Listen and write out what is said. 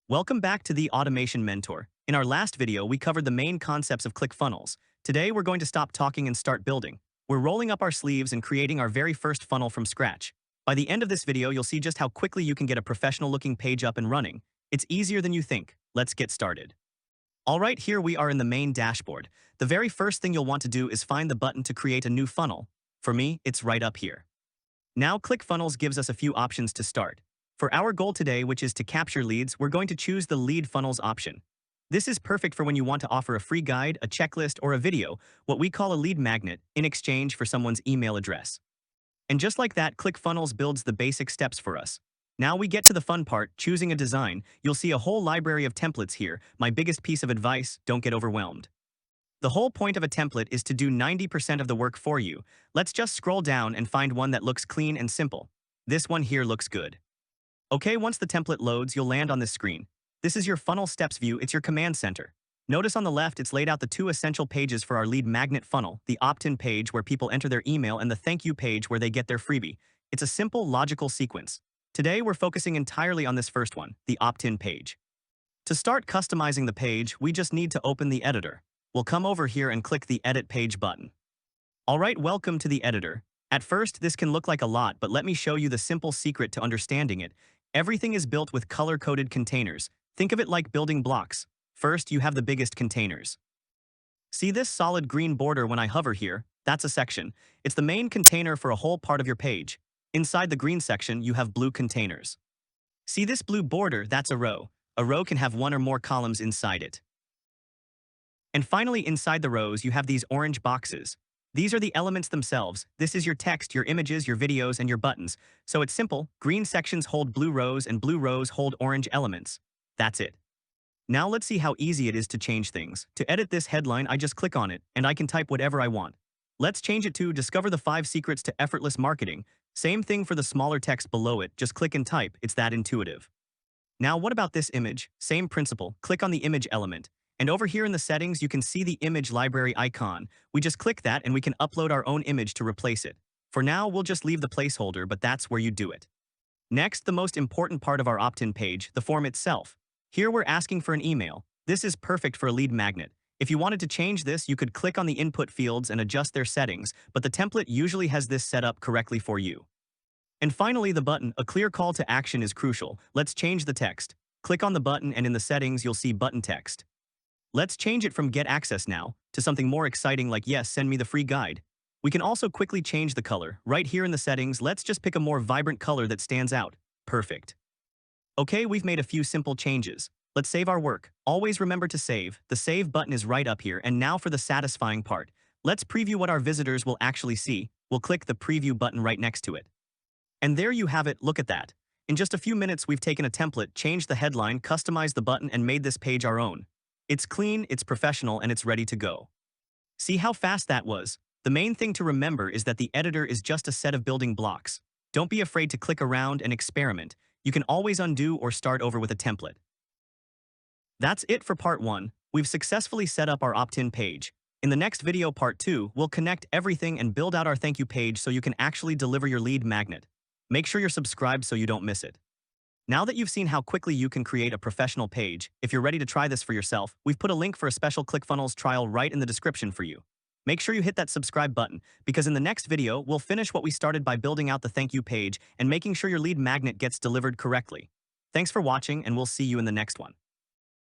Welcome back to the Automation Mentor. In our last video, we covered the main concepts of ClickFunnels. Today, we're going to stop talking and start building. We're rolling up our sleeves and creating our very first funnel from scratch. By the end of this video, you'll see just how quickly you can get a professional-looking page up and running. It's easier than you think. Let's get started. All right, here we are in the main dashboard. The very first thing you'll want to do is find the button to create a new funnel. For me, it's right up here. Now, ClickFunnels gives us a few options to start. For our goal today, which is to capture leads, we're going to choose the Lead Funnels option. This is perfect for when you want to offer a free guide, a checklist, or a video, what we call a lead magnet, in exchange for someone's email address. And just like that, ClickFunnels builds the basic steps for us. Now we get to the fun part, choosing a design. You'll see a whole library of templates here. My biggest piece of advice, don't get overwhelmed. The whole point of a template is to do 90% of the work for you. Let's just scroll down and find one that looks clean and simple. This one here looks good. Okay, once the template loads, you'll land on this screen. This is your funnel steps view. It's your command center. Notice on the left, it's laid out the two essential pages for our lead magnet funnel, the opt-in page where people enter their email and the thank you page where they get their freebie. It's a simple, logical sequence. Today, we're focusing entirely on this first one, the opt-in page. To start customizing the page, we just need to open the editor. We'll come over here and click the Edit Page button. All right, welcome to the editor. At first, this can look like a lot, but let me show you the simple secret to understanding it. Everything is built with color-coded containers. Think of it like building blocks. First, you have the biggest containers. See this solid green border when I hover here? That's a section. It's the main container for a whole part of your page. Inside the green section, you have blue containers. See this blue border? That's a row. A row can have one or more columns inside it. And finally, inside the rows, you have these orange boxes. These are the elements themselves. This is your text, your images, your videos, and your buttons. So it's simple. Green sections hold blue rows and blue rows hold orange elements. That's it. Now let's see how easy it is to change things. To edit this headline, I just click on it, and I can type whatever I want. Let's change it to Discover the 5 Secrets to Effortless Marketing. Same thing for the smaller text below it. Just click and type. It's that intuitive. Now what about this image? Same principle. Click on the image element. And over here in the settings, you can see the image library icon. We just click that and we can upload our own image to replace it. For now, we'll just leave the placeholder, but that's where you do it. Next, the most important part of our opt-in page, the form itself. Here we're asking for an email. This is perfect for a lead magnet. If you wanted to change this, you could click on the input fields and adjust their settings, but the template usually has this set up correctly for you. And finally, the button, a clear call to action is crucial. Let's change the text. Click on the button and in the settings, you'll see button text. Let's change it from Get Access Now to something more exciting like Yes, send me the free guide. We can also quickly change the color. Right here in the settings, let's just pick a more vibrant color that stands out. Perfect. Okay, we've made a few simple changes. Let's save our work. Always remember to save. The Save button is right up here, and now for the satisfying part. Let's preview what our visitors will actually see. We'll click the Preview button right next to it. And there you have it, look at that. In just a few minutes, we've taken a template, changed the headline, customized the button, and made this page our own. It's clean, it's professional, and it's ready to go. See how fast that was? The main thing to remember is that the editor is just a set of building blocks. Don't be afraid to click around and experiment. You can always undo or start over with a template. That's it for part 1. We've successfully set up our opt-in page. In the next video, part 2, we'll connect everything and build out our thank you page so you can actually deliver your lead magnet. Make sure you're subscribed so you don't miss it. Now that you've seen how quickly you can create a professional page, if you're ready to try this for yourself, we've put a link for a special ClickFunnels trial right in the description for you. Make sure you hit that subscribe button, because in the next video, we'll finish what we started by building out the thank you page and making sure your lead magnet gets delivered correctly. Thanks for watching, and we'll see you in the next one.